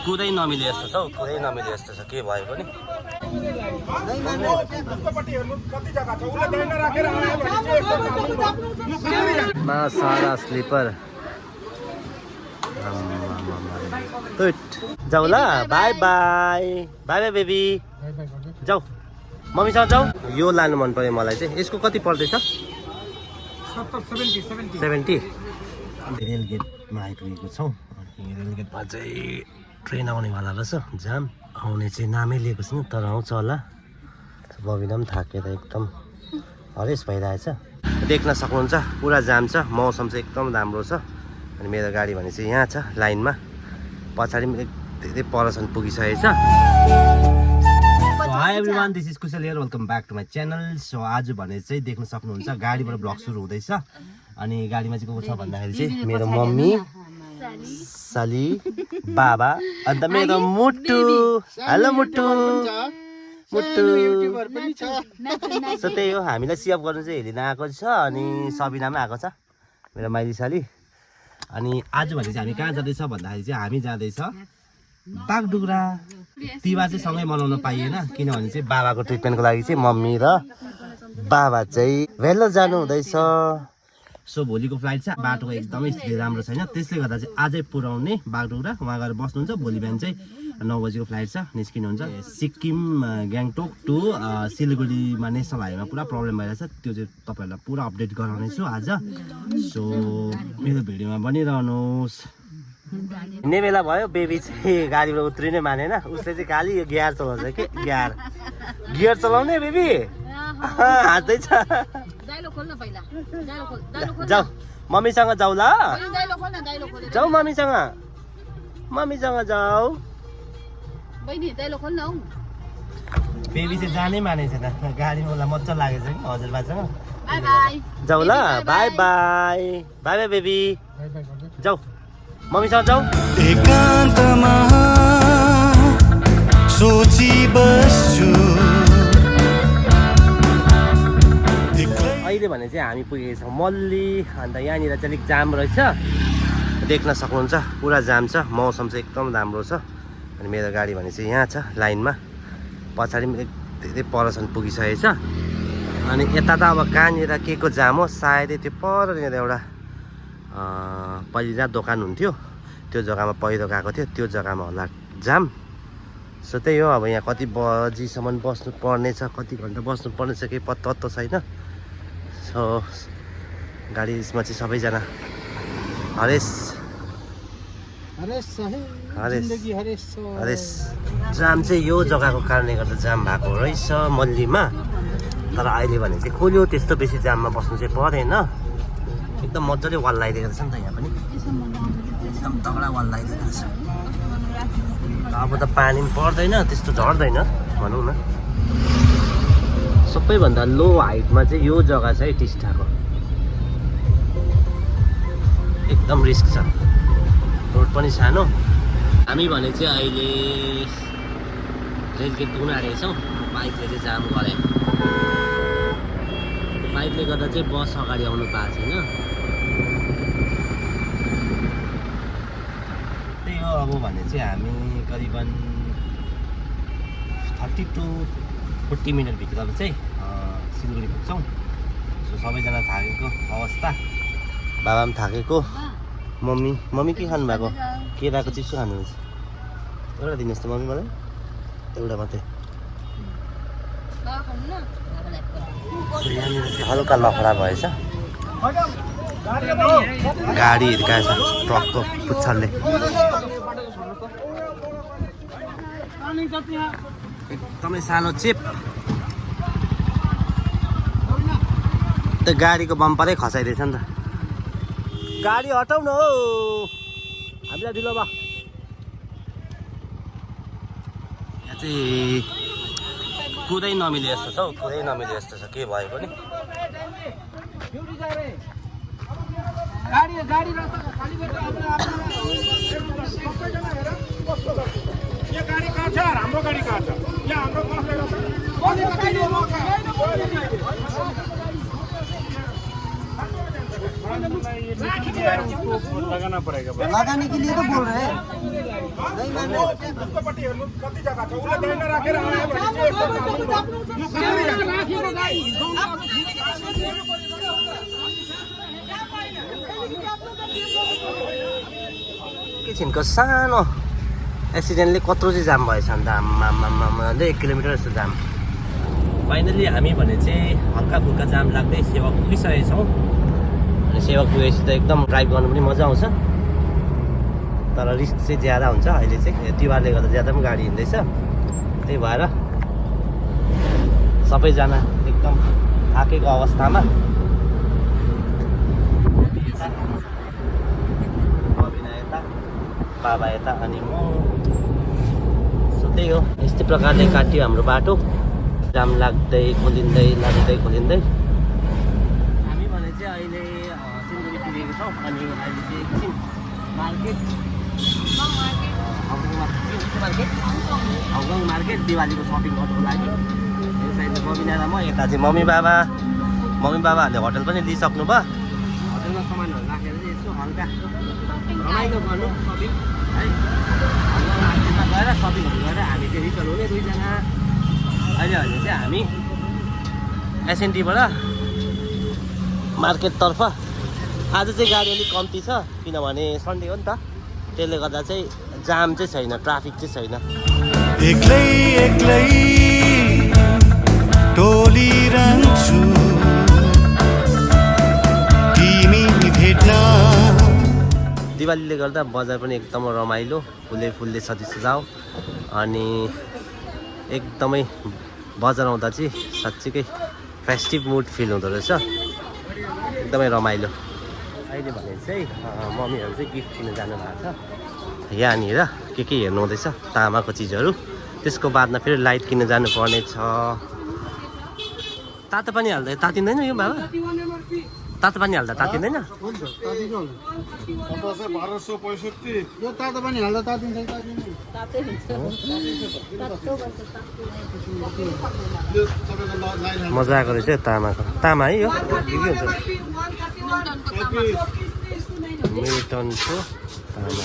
कुदै नमिले जस्तो छ हौ, कुदै नमिले जस्तो छ, के भयो पनि। सारा स्लिपर जाऊ ल, by by by by baby, जाऊ मम्मीसँग जाऊ। यो लानु मन पर्यो मलाई चाहिँ। यसको कति पर्दैछ? 70। रेलगेटमा आइपुगेको छौँ। अनि रेलगेटमा चाहिँ ट्रेन आउनेवाला रहेछ। जाम आउने चाहिँ नामै लिएको छैन, तर आउँछ होला। बबिना पनि थाकेर एकदम हरेस भइरहेछ। देख्न सक्नुहुन्छ पुरा जाम छ, मौसम चाहिँ एकदम राम्रो छ। अनि मेरो गाडी भने चाहिँ यहाँ छ लाइनमा, पछाडि पनि धेरै परसम्म पुगिसकेको छ। Hi everyone, this is Kushal here, welcome back to my channel. So आज भने चाहिँ देख्न सक्नुहुन्छ गाडीबाट ब्लग सुरु हुँदैछ। अनि गाडीमा चाहिँ को छ भन्दाखेरि चाहिँ मेरो मम्मी, साली, बाबा, अन्त मेरो मुट्टु। हेलो मुट्टु। सो त्यही हो, हामीलाई सिएफ गर्नु चाहिँ हेरिन आएको छ। अनि सबिना पनि आएको छ, मेरो माइली साली। अनि आज भने चाहिँ हामी कहाँ जाँदैछ भन्दाखेरि चाहिँ हामी जाँदैछ बागडुग्रा। तिहार चाहिँ सँगै मनाउन पाइएन, किनभने चाहिँ बाबाको ट्रिटमेन्टको लागि चाहिँ मम्मी र बाबा चाहिँ भेल्लोर जानु हुँदैछ। सो भोलिको फ्लाइट छ, बाटोको एकदमै स्थिति राम्रो छैन, त्यसले गर्दा चाहिँ आजै पुऱ्याउने बागडुग्रा। उहाँ गएर बस्नुहुन्छ, भोलि बिहान चाहिँ 9 बजीको फ्लाइट छ, निस्किनुहुन्छ। सिक्किम गान्तोक टु सिलगढीमा नेसनल हाइवेमा पुरा प्रब्लम भइरहेछ, त्यो चाहिँ तपाईँहरूलाई पुरा अपडेट गराउनेछु आज। सो मेरो भिडियोमा बनिरहनुहोस्। हिँड्ने बेला भयो, बेबी चाहिँ गाडीबाट उत्रिनै मानेन। उसले चाहिँ खालि यो गियर चलाउँछ कि गियर चलाउने बेबी हाँस्दैछ। जाऊ मम्मीसँग जाऊ ल, जाऊ मम्मीसँग जाऊ। बेबी चाहिँ जानै मानेको छैन, गाडीमा उसलाई मजा लागेको छ कि हजुरबासँग। जाऊ ल, by by by by baby, जाऊ मम्मीसँग जाऊ। एकान्तमा सोची बस्छु। अहिले भने चाहिँ हामी पुगेको छौँ मल्ली। अन्त यहाँनिर चाहिँ अलिक जाम रहेछ, देख्न सक्नुहुन्छ पुरा जाम छ, मौसम चाहिँ एकदम राम्रो छ। अनि मेरो गाडी भने चाहिँ यहाँ छ लाइनमा, पछाडि पनि धेरै परसम्म पुगिसकेको छ। अनि यता त अब कहाँनिर के को जाम हो, सायदै त्यो परनिर एउटा पहिले जहाँ दोकान हुन्थ्यो त्यो जग्गामा पहिरो गएको थियो, त्यो जग्गामा होला जाम। सो त्यही हो, अब यहाँ कति बजीसम्म बस्नु पर्नेछ, कति घन्टा बस्नु पर्नेछ केही पत्तो छैन। सो गाडीमा चाहिँ सबैजना हरेस। जाम चाहिँ यो जग्गाको कारणले गर्दा जाम भएको रहेछ मल्लीमा। तर अहिले भने चाहिँ खोल्यो, त्यस्तो बेसी जाममा बस्नु चाहिँ परेन। एकदम मजाले वाल लगाइदिएको छ नि त, यहाँ पनि एकदम तगडा वाल लगाइदिएको छ। अब त पानी पनि पर्दैन, त्यस्तो झर्दैन भनौँ न। सबैभन्दा लो हाइटमा चाहिँ यो जग्गा छ है, टिस्टाको। एकदम रिस्क छ, रोड पनि सानो। हामी भने चाहिँ अहिले रेलगेट पुग्न आँटेको छौँ। बाइकले चाहिँ जाम गरे, बाइकले गर्दा चाहिँ बस अगाडि आउनु पाएको छैन। त्यही हो, अब भने चाहिँ हामी करिबन 30 to 40 मिनटभित्रमा चाहिँ सिलगढी पुग्छौँ। सो सबैजना थाकेको अवस्था, बाबा पनि थाकेको। मम्मी के खानुभएको? केराको चिप्सो खानुहुन्छ? एउटा दिनुहोस् त मम्मी मलाई, एउटा मात्रै। यहाँनिर चाहिँ हल्का लफडा भएछ, गाडी हिर्काएछ ट्रकको पुच्छरले। एकदमै सानो चिप, त्यो गाडीको बम्परै खसाइदिएछ नि त। गाडी हटाउनु हो, हामीलाई ढिलो भयो। यहाँ चाहिँ कुदै नमिले जस्तो छ हौ, कुदै नमिले जस्तो छ, के भयो पनि। लगाने के लिए तो बोल रहे हैं। एकैछिनको सानो एक्सिडेन्टले कत्रो चाहिँ जाम भएछ अन्त आम्मामा 1 किलोमिटर जस्तो जाम। फाइनली हामी भने चाहिँ हल्का फुल्का जाम लाग्दै सेवा पुगिसकेको छौँ। अनि सेवा पुगेपछि त एकदम ड्राइभ गर्नु पनि मजा आउँछ, तर रिस्क चाहिँ ज्यादा हुन्छ। अहिले चाहिँ तिहारले गर्दा ज्यादा पनि गाडी हिँड्दैछ, त्यही भएर सबैजना एकदम थाकेको अवस्थामा यता बाबा यता अनि म। सो त्यही हो, यस्तै प्रकारले काट्यो हाम्रो बाटो, जाम लाग्दै खोलिँदै खोलिँदै। हामी भने चाहिँ अहिले सिलगढी पुगेको छौँ। अनि अहिले चाहिँ एकछिन मार्केट हङकङ मार्केट दिवालीको सपिङ गर्नुको लागि। यो साइडमा बबिना र म, यता चाहिँ मम्मी बाबाहरूले होटल पनि लिइसक्नु भयो। होटलमा सामानहरू राखेर चाहिँ यसो हल्का रमाइलो गर्नु सपिङ है। हङकङ मार्केटमा गएर सपिङहरू गरेर हामी चाहिँ रिटर्न हुने 2 जना। अहिले चाहिँ हामी एसएनटीबाट मार्केटतर्फ। आज चाहिँ गाडी अलिक कम्ती छ किनभने सन्डे हो नि त, त्यसले गर्दा चाहिँ जाम चाहिँ छैन, ट्राफिक चाहिँ छैन। एक्लै एक्लै डोलिरहन्छु तिमी भेट्न। दिवालीले गर्दा बजार पनि एकदमै रमाइलो, फुलले सजाउ। अनि एकदमै बजार आउँदा चाहिँ साँच्चीकै फेस्टिभ मुड फिल हुँदो रहेछ, एकदमै रमाइलो। अहिले भने चाहिँ मम्मीहरू चाहिँ गिफ्ट किन्न जानु भएको छ यहाँनिर, के हेर्नु हुँदैछ तामाको चिजहरू। त्यसको बादमा फेरि लाइट किन्न जानुपर्ने छ। तातो पानी हाल्दा तातिँदैन यो बाबा? तातो पानी हाल्दा तातिँदैन? मजा आएको रहेछ तामाको। तामा है यो के हुन्छ? मिल्टनको तामा।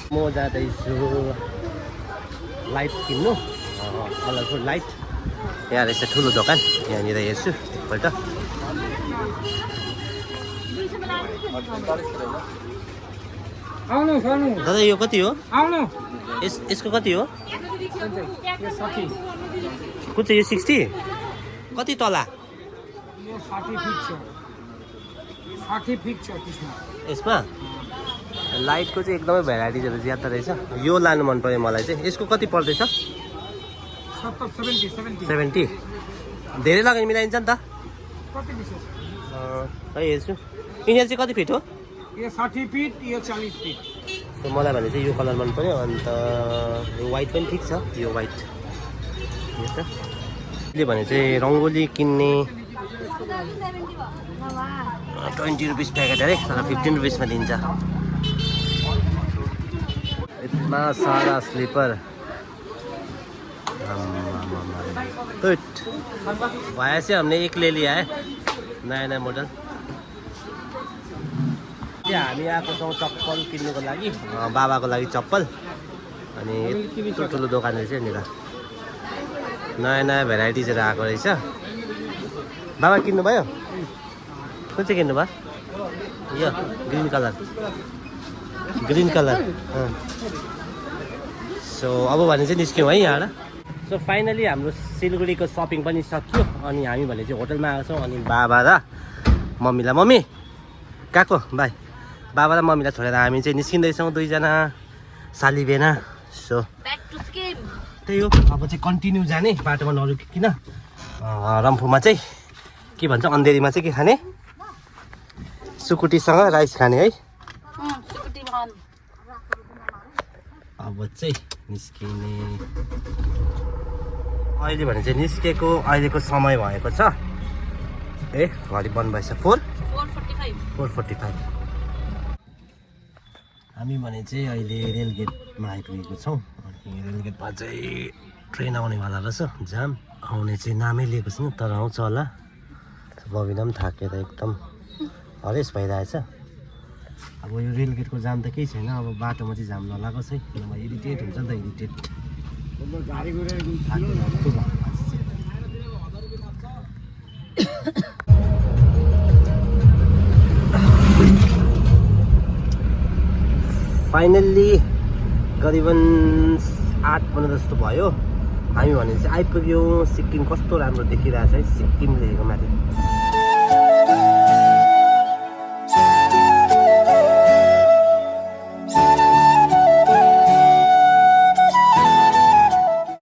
म जाँदैछु लाइट किन्नु, कलरफुल लाइट। यहाँ रहेछ ठुलो दोकान, यहाँनिर हेर्छु एकपल्ट। दादा यो कति हो? यसको कति हो? कुन चाहिँ यो 60? कति तला? यसमा लाइटको चाहिँ एकदमै भेराइटिजहरू ज्यादा रहेछ। यो लानु मन पर्यो मलाई चाहिँ। यसको कति पर्दैछ? 70। धेरै लाग्यो मिलाइन्छ नि त। खै हेर्छु यिनीहरू चाहिँ कति फिट हो? यो 60 फिट, यो 40 फिट। मलाई भने चाहिँ यो कलर मन पर्यो। अन्त यो वाइट पनि ठिक छ, यो वाइट। यसले भने चाहिँ रङ्गोली किन्ने 20 रुपिस प्याकेट अरे, तर 15 रुपिसमा दिन्छ। इतना सारा स्लीपर भाया से हमने एक ले लिया है, नया मोडल। हामी आएको छौँ चप्पल किन्नुको लागि, बाबाको लागि चप्पल। अनि यत्रो ठुलो दोकान रहेछ यहाँनिर, नयाँ भेराइटिजहरू आएको रहेछ। बाबा किन्नुभयो? कुन चाहिँ किन्नुभयो? यो ग्रिन कलर। सो अब भने चाहिँ निस्क्यौँ है यहाँबाट। सो फाइनली हाम्रो सिलगढीको सपिङ पनि सक्यो। अनि हामी भने चाहिँ होटलमा आएको छौँ। अनि बाबा र मम्मीलाई, मम्मी गएको बाई, बाबा र मम्मीलाई छोडेर हामी चाहिँ निस्किँदैछौँ 2 जना साली बेना। सो त्यही हो, अब चाहिँ कन्टिन्यू जाने बाटोमा नरुकिकन। रम्फूमा चाहिँ के भन्छ, अँधेरीमा चाहिँ के खाने? सुकुटीसँग राइस खाने है। अब चाहिँ निस्किने। अहिले भने चाहिँ निस्केको अहिलेको समय भएको छ। घडी बन्द भएछ 4:45। हामी भने चाहिँ अहिले रेलगेटमा आइपुगेको छौँ। अनि रेलगेटमा चाहिँ ट्रेन आउनेवाला रहेछ। जाम आउने चाहिँ नामै लिएको छैन, तर आउँछ होला। बबिना पनि थाकेर एकदम हरेस भइरहेछ। अब यो रेलगेटको जाम त केही छैन, अब बाटोमा चाहिँ जाम नलागोस् है, किनभने इरिटेट हुन्छ नि त, इरिटेट फाइनल्ली करिबन 8-15 जस्तो भयो हामी भने चाहिँ आइपुग्यौँ। सिक्किम कस्तो राम्रो देखिरहेछ है, सिक्किम लेखेको माथि